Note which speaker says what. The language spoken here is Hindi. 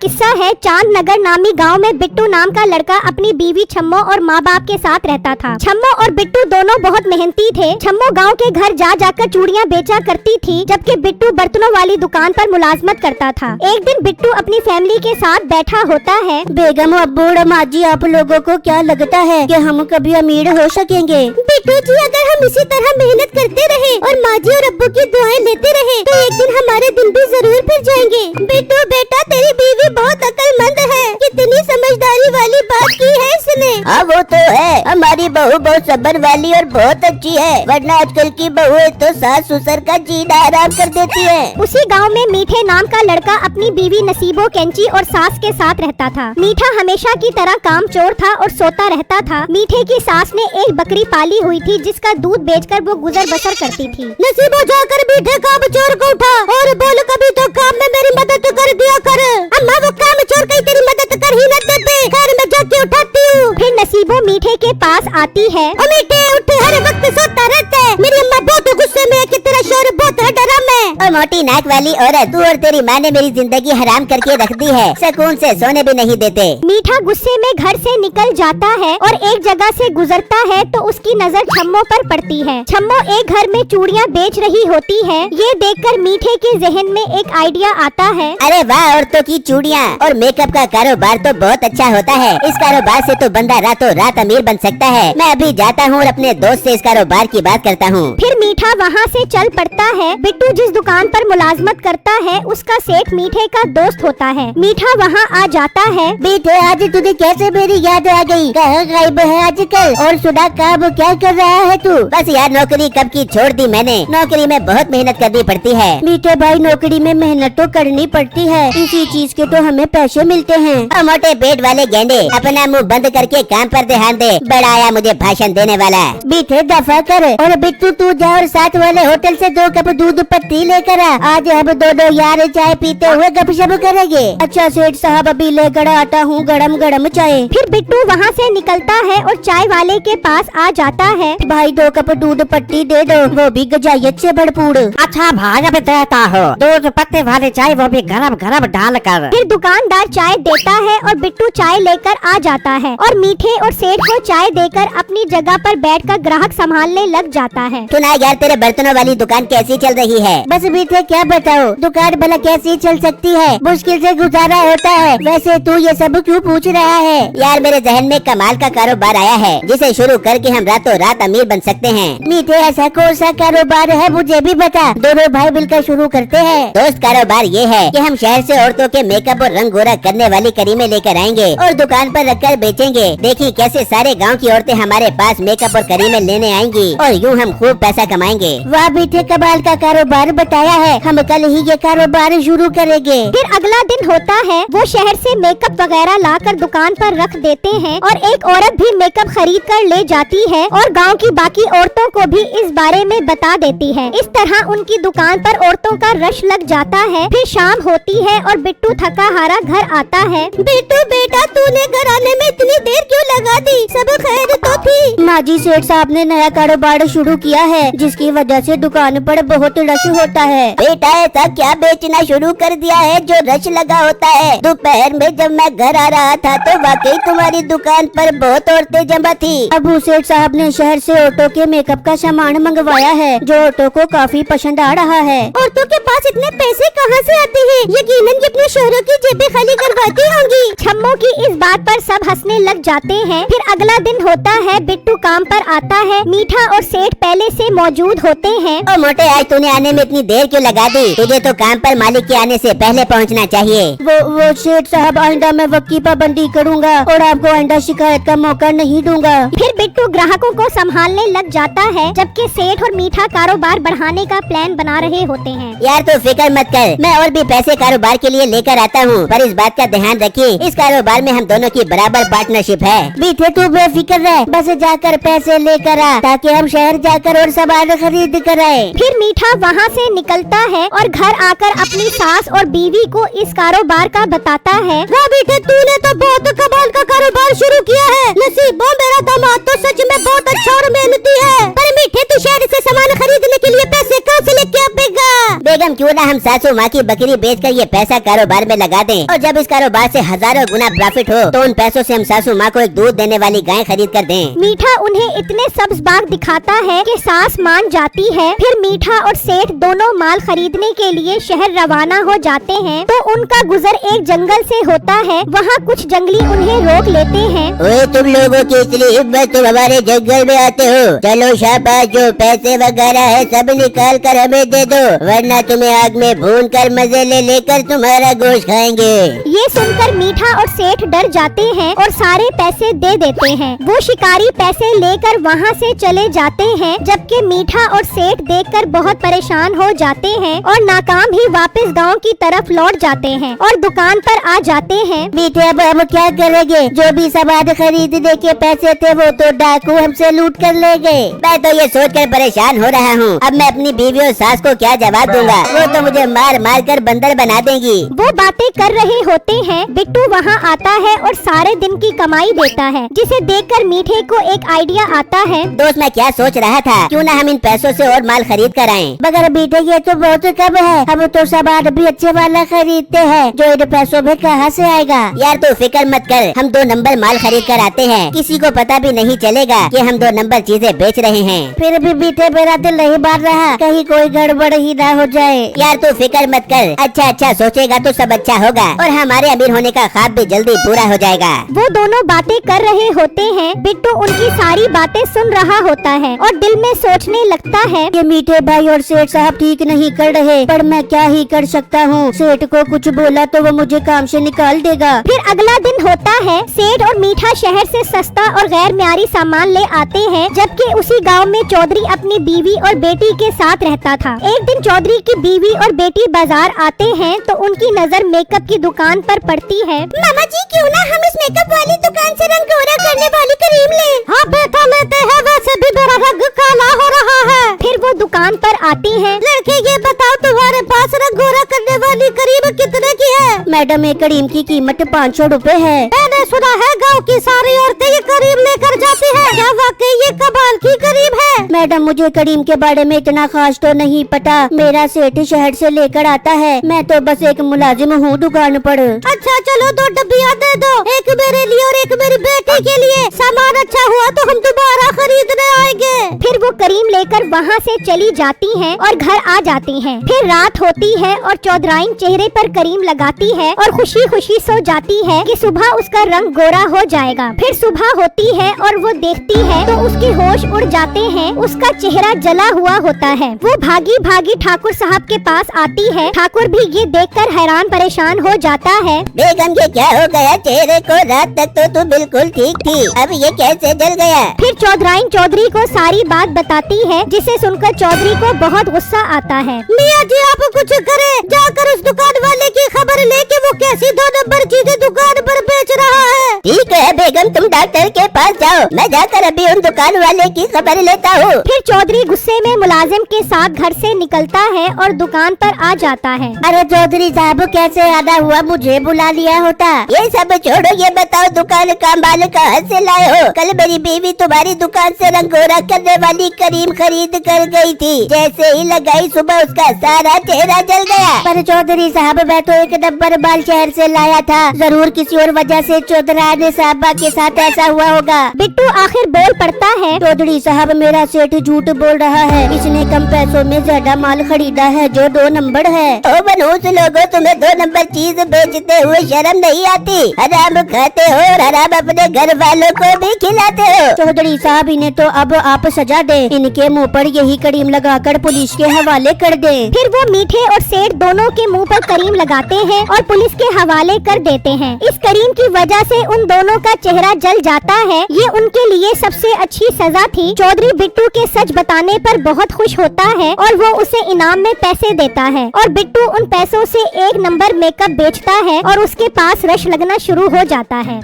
Speaker 1: किस्सा है। चांद नगर नामी गांव में बिट्टू नाम का लड़का अपनी बीवी छम्मो और माँ बाप के साथ रहता था। छम्मो और बिट्टू दोनों बहुत मेहनती थे। छम्मो गांव के घर जा जाकर चूड़ियाँ बेचा करती थी, जबकि बिट्टू बर्तनों वाली दुकान पर मुलाजमत करता था। एक दिन बिट्टू अपनी फैमिली के साथ बैठा होता है।
Speaker 2: बेगम, अब्बू और माँ जी, आप लोगों को क्या लगता है कि हम कभी अमीर हो सकेंगे?
Speaker 1: बिट्टू जी, अगर हम इसी तरह मेहनत करते रहे और माँ जी और अब्बू की दुआएं लेते रहे तो एक दिन हमारे दिन भी जरूर फिर जाएंगे। बिट्टू बेटा, तेरी बीवी बहुत अक्लमंद है। कितनी समझदारी वाली बात की है इसने।
Speaker 2: हाँ, वो तो है। हमारी बहू बहुत सब्र वाली और बहुत अच्छी है, वरना आजकल की बहुएं तो सास ससुर का जीना आराम कर देती है।
Speaker 1: उसी गांव में मीठे नाम का लड़का अपनी बीवी नसीबो, कैंची और सास के साथ रहता था। मीठा हमेशा की तरह कामचोर था और सोता रहता था। मीठे की सास ने एक बकरी पाली हुई थी, जिसका दूध बेचकर वो गुजर बसर करती थी।
Speaker 2: नसीबो, जाकर मीठे कामचोर को उठा और बोल, कभी तो काम में मेरी मदद कर दिया कर।
Speaker 1: अम्मा, वो कामचोर कहीं तेरी मदद कर ही न देते।
Speaker 2: खैर, मैं जाके उठाती हूँ।
Speaker 1: फिर नसीबो मीठे के पास आती है।
Speaker 2: मीठे, उठ, हर वक्त सोता रहता है। मेरी अम्मा बहुत गुस्से में है कि तेरा शोर बहुत है, डरा मैं। और मोटी नाक वाली औरत, तू और तेरी माँ ने मेरी जिंदगी हराम करके रख दी है। सुकून से सोने भी नहीं देते।
Speaker 1: मीठा गुस्से में घर से निकल जाता है और एक जगह से गुजरता है तो उसकी नजर छम्मो पर पड़ती है। छम्मो एक घर में चूड़ियाँ बेच रही होती है। ये देखकर मीठे के जहन में एक आइडिया आता है।
Speaker 2: अरे वाह, औरतों की चूड़ियाँ और मेकअप का कारोबार तो बहुत अच्छा होता है। इस कारोबार से तो बंदा रातों रात अमीर बन सकता है। मैं अभी जाता हूँ और अपने दोस्त से इस कारोबार की बात करता हूँ।
Speaker 1: फिर मीठा वहाँ से चल पड़ता है। बिट्टू जिस दुकान पर मुलाजमत करता है उसका सेठ मीठे का दोस्त होता है। मीठा वहाँ आ जाता है।
Speaker 2: मीठे, आज तुझे कैसे मेरी याद आ गई? कहाँ गायब है आजकल? और सुना, काम क्या कर रहा है तू? बस यार, नौकरी कब की छोड़ दी मैंने। नौकरी में बहुत मेहनत करनी पड़ती है। मीठे भाई, नौकरी में मेहनत तो करनी पड़ती है, इसी चीज के तो हमें पैसे मिलते हैं। और मोटे पेट वाले गेंडे, अपना मुंह बंद करके काम पर ध्यान दे। बड़ा आया मुझे भाषण देने वाला। मीठे, दफा कर। और बिट्टू, तू जा और साथ वाले होटल से 2 कप दूध पत्ती लेकर आ। आज हम दोनों यार चाय पीते हुए गपशप करेंगे। अच्छा सेठ साहब, अभी लेकर आता हूँ गरम गरम चाय।
Speaker 1: फिर बिट्टू वहाँ से निकलता है और चाय वाले के पास आ जाता है।
Speaker 2: भाई, 2 कप दूध पत्ती दे दो, वो भी गजायत से भरपूर।
Speaker 3: अच्छा भाई, अब देता हो दूध पत्ते वाली चाय, वो भी गरम गरम डाल कर।
Speaker 1: फिर दुकानदार चाय देता है और बिट्टू चाय लेकर आ जाता है और मीठे और सेठ को चाय देकर अपनी जगह पर बैठकर ग्राहक संभालने लग जाता है।
Speaker 2: सुना यार, तेरे बर्तनों वाली दुकान कैसी चल रही है? बस मीठे, क्या बताओ, दुकान भला कैसी चल सकती है? मुश्किल से गुजारा होता है। वैसे तू ये सब क्यों पूछ रहा है? यार, मेरे जहन में कमाल का कारोबार आया है, जिसे शुरू करके हम रातों रात अमीर बन सकते हैं। मीठे, ऐसा कौन सा कारोबार है, मुझे भी बता। दोनों भाई मिलकर शुरू करते हैं। दोस्त, कारोबार ये है कि हम शहर से औरतों के मेकअप और रंग गोरा करने वाली करीमें लेकर आएंगे और दुकान पर रखकर बेचेंगे। देखिए कैसे सारे गांव की औरतें हमारे पास मेकअप और करीमें लेने आएंगी और यूं हम खूब पैसा कमाएंगे। वाह मीठे, कमाल का कारोबार बताया है। हम कल ही ये कारोबार शुरू करेंगे।
Speaker 1: फिर अगला दिन होता है। वो शहर से मेकअप वगैरह लाकर दुकान पर रख देते हैं और एक औरत भी मेकअप खरीद कर ले जाती है और गांव की बाकी औरतों को भी इस बारे में बता देती है। इस तरह उनकी दुकान पर औरतों का रश लग जाता है। फिर शाम होती है और बिट्टू थका हारा घर आता है।
Speaker 2: बिट्टू बेटा, तूने घर आने में इतनी देर क्यों लगा दी? सब खैर तो थी? माँ जी, सेठ साहब ने नया कारोबार शुरू किया है, जिसकी वजह से दुकान पर बहुत रश होता है। बेटा, ऐसा क्या बेचना शुरू कर दिया है जो रश लगा होता है? दोपहर में जब मैं घर आ रहा था तो वाकई तुम्हारी दुकान पर बहुत औरतें जमा थी। अबू सेठ साहब ने शहर से ऑटो के मेकअप का सामान मंगवाया है, जो ऑटो को काफी पसंद आ रहा है।
Speaker 1: औरतों के पास इतने पैसे कहाँ से आते हैं? यकीनन अपने शोहरों की जेबें खाली करवाती होंगी। छम्मो की इस बात पर सब हंसने लग जाते हैं। फिर अगला दिन होता है। बिट्टू काम पर आता है। मीठा और सेठ पहले से मौजूद होते हैं।
Speaker 2: ओ मोटे, आज तूने आने में इतनी देर क्यों लगा दी? तुझे तो काम पर मालिक के आने से पहले पहुंचना चाहिए।
Speaker 3: वो सेठ साहब, आइंदा मैं वक्त की पाबंदी करूँगा और आपको आइंदा शिकायत का मौका नहीं दूंगा।
Speaker 1: फिर बिट्टू ग्राहकों को संभालने लग जाता है, जबकि सेठ और मीठा कारोबार बढ़ाने का प्लान बना रहे होते हैं।
Speaker 2: यार तू फिक्र मत कर, मैं और भी पैसे कारोबार के लिए लेकर आता हूँ, पर इस बात का ध्यान रखिए, इस कारोबार में हम दोनों की बराबर पार्टनरशिप है। मीठे, तू बेफिक्र रह, बस जाकर पैसे लेकर आ, ताकि हम शहर जाकर और सामान खरीद कर आए।
Speaker 1: फिर मीठा वहाँ से निकलता है और घर आकर अपनी सास और बीवी को इस कारोबार का बताता है।
Speaker 2: वाह बेटे, तूने तो बहुत कमाल का कारोबार शुरू किया है। नसीबो, मेरा दामाद तो सच में बहुत अच्छा और मेहनती है। पर मीठे, तू शहर से सामान खरीदने के लिए पैसे कहाँ से लेके आएगा? बेगम क्यों ना हम सासू माँ की बकरी बेचकर ये पैसा कारोबार में लगा दें, और जब इस कारोबार से हजारों गुना प्रॉफिट हो तो उन पैसों से हम सासू माँ को एक दूध देने वाली गाय खरीद कर दें।
Speaker 1: मीठा उन्हें इतने सब्ज बाग दिखाता है कि सास मान जाती है। फिर मीठा और सेठ दोनों माल खरीदने के लिए शहर रवाना हो जाते हैं। तो उनका गुजर एक जंगल से होता है। वहाँ कुछ जंगली उन्हें रोक लेते हैं।
Speaker 2: ओए तुम लोगों की इतनी हिम्मत, तुम हमारे जंगल में आते हो, चलो शाबाश, जो पैसे वगैरह है सब निकाल कर हमें दे दो, वरना तुम्हें आग में भून कर मजे ले लेकर तुम्हारा गोश्त खाएंगे।
Speaker 1: ये सुनकर मीठा और सेठ डर जाते हैं और सारे पैसे दे देते हैं। वो शिकारी पैसे लेकर वहाँ से चले जाते हैं, जबकि मीठा और सेठ देखकर बहुत परेशान हो जाते हैं और नाकाम ही वापस गांव की तरफ लौट जाते हैं और दुकान पर आ जाते हैं।
Speaker 3: मीठे अब हम क्या करेंगे? जो भी सामान खरीदने के पैसे थे वो तो डाकू हमसे लूट कर ले गए।
Speaker 2: मैं तो ये सोचकर परेशान हो रहा हूँ, अब मैं अपनी बीवी और सास को क्या जवाब दूंगा? वो तो मुझे मार मार कर बंदर बना देंगी।
Speaker 1: वो बातें कर रहे होते हैं। बिट्टू वहाँ आता है और सारे दिन की कमाई देता है, जिसे देखकर मीठे को एक आइडिया आता है।
Speaker 2: दोस्त मैं क्या सोच रहा था, क्यों ना हम इन पैसों से और माल खरीद कर आएं।
Speaker 3: मगर मीठे ये तो बहुत कम है, हम तो सामान भी अच्छे वाला खरीदते हैं, जो इन पैसों में कहाँ से आएगा?
Speaker 2: यार तू फिक्र मत कर, हम 2 नंबर माल खरीद कर आते हैं, किसी को पता भी नहीं चलेगा कि हम 2 नंबर चीजें बेच रहे हैं।
Speaker 3: फिर भी मीठे मेरा दिल नहीं मान रहा, कहीं कोई गड़बड़ ही ना हो जाए।
Speaker 2: यार तू फिक्र मत कर, अच्छा सोचेगा तो सब अच्छा होगा और हमारे अमीर होने का ख्वाब भी जल्दी पूरा हो जाएगा।
Speaker 1: वो दोनों बातें कर रहे होते हैं। बिट्टू उनकी सारी बातें सुन रहा होता है और दिल में सोचने लगता है
Speaker 3: ये मीठे भाई और सेठ साहब ठीक नहीं कर रहे, पर मैं क्या ही कर सकता हूँ। सेठ को कुछ बोला तो वो मुझे काम से निकाल देगा।
Speaker 1: फिर अगला दिन होता है। सेठ और मीठा शहर से सस्ता और गैर म्यारी सामान ले आते हैं, जबकि उसी गांव में चौधरी अपनी बीवी और बेटी के साथ रहता था। एक दिन चौधरी की बीवी और बेटी बाजार आते हैं तो उनकी नजर मेकअप की दुकान पर पड़ती है।
Speaker 2: मामा जी क्यों ना हम इस मेकअप वाली दुकान से रंग गोरा करने वाली क्रीम ले।
Speaker 1: हाँ बेटा लेते हैं, वैसे भी मेरा रंग काला हो रहा है। फिर वो दुकान पर आती हैं।
Speaker 3: लड़के ये बताओ तुम्हारे पास रंग गोरा करने वाली क्रीम कितने की है? मैडम एक क्रीम की कीमत 500 रुपए है।
Speaker 1: मैंने सुना है गांव की सारी औरतें ये क्रीम लेकर जाती हैं। क्या वाकई ये कमाल की क्रीम है?
Speaker 3: मैडम मुझे क्रीम के बारे में इतना खास तो नहीं पता, मेरा सेठ शहर से लेकर आता है, मैं तो बस एक मुलाजिम हूँ दुकान पर।
Speaker 1: अच्छा चलो 2 डब्बियाँ दे दो, एक मेरे लिए और एक मेरी बेटी के लिए। सामान अच्छा हुआ तो हम दोबारा खरीदने आएंगे। फिर वो क्रीम लेकर वहाँ से चली जाती हैं और घर आ जाती हैं। फिर रात होती है और चौधराइन चेहरे पर क्रीम लगाती है और खुशी खुशी सो जाती है कि सुबह उसका रंग गोरा हो जाएगा। फिर सुबह होती है और वो देखती है तो उसके होश उड़ जाते हैं। उसका चेहरा जला हुआ होता है। वो भागी भागी ठाकुर साहब के पास आती है। ठाकुर भी ये देखकर हैरान परेशान हो जाता है।
Speaker 2: बेगम ये क्या हो गया चेहरे को? रात तक तो तू बिल्कुल ठीक थी, अब ये कैसे जल गया?
Speaker 1: फिर चौधराइन चौधरी को सारी बात बताती है, जिसे सुनकर चौधरी को बहुत गुस्सा आता है।
Speaker 3: मियाँ जी आप कुछ करें, जाकर उस दुकान वाले की खबर लेके वो कैसी 2 नंबर चीजें दुकान पर बेच रहा है।
Speaker 2: ठीक है बेगम, तुम डॉक्टर के पास जाओ, मैं जाकर अभी उन दुकान वाले की खबर लेता हूँ।
Speaker 1: फिर चौधरी गुस्से में मुलाजिम के साथ घर से निकलता है और दुकान पर आ जाता है।
Speaker 3: अरे चौधरी साहब कैसे आना हुआ, मुझे बुला लिया होता।
Speaker 2: ये सब छोड़ो, ये बताओ दुकान का माल कहाँ से लाए हो? कल मेरी बीवी तुम्हारी दुकान से रंग गोरा करने वाली क्रीम खरीद कर गई थी, जैसे ही लगाई सुबह उसका सारा चेहरा जल गया।
Speaker 3: पर चौधरी साहब मैं तो 1 नंबर माल शहर से लाया था, जरूर किसी और वजह से चौधरानी साहबा के साथ ऐसा हुआ होगा।
Speaker 1: बिट्टू आखिर बोल पड़ता है।
Speaker 3: चौधरी साहब मेरा सेठ झूठ बोल रहा है, इसने कम पैसों में ज्यादा माल खरीदा है जो 2 नंबर है।
Speaker 2: ओ मनहूस लोगों, तुम्हें 2 नंबर चीज बेचते हुए शर्म नहीं आती? हराम खाते हो और हराम अपने घर वालों को भी खिलाते हो।
Speaker 3: चौधरी साहब इन्हें तो अब आप सजा दे, इनके मुंह पर यही क्रीम लगाकर पुलिस के हवाले कर दे।
Speaker 1: फिर वो मीठे और सेठ दोनों के मुंह पर क्रीम लगाते हैं और पुलिस के हवाले कर देते हैं। इस क्रीम की वजह से उन दोनों का चेहरा जल जाता है। ये उनके लिए सबसे अच्छी सजा थी। चौधरी बिट्टू के सच बताने पर बहुत खुश होता है और वो उसे इनाम में पैसे देता है और बिट्टू उन पैसों से 1 नंबर मेकअप बेचता है और उसके पास रश लगना शुरू हो जाता है।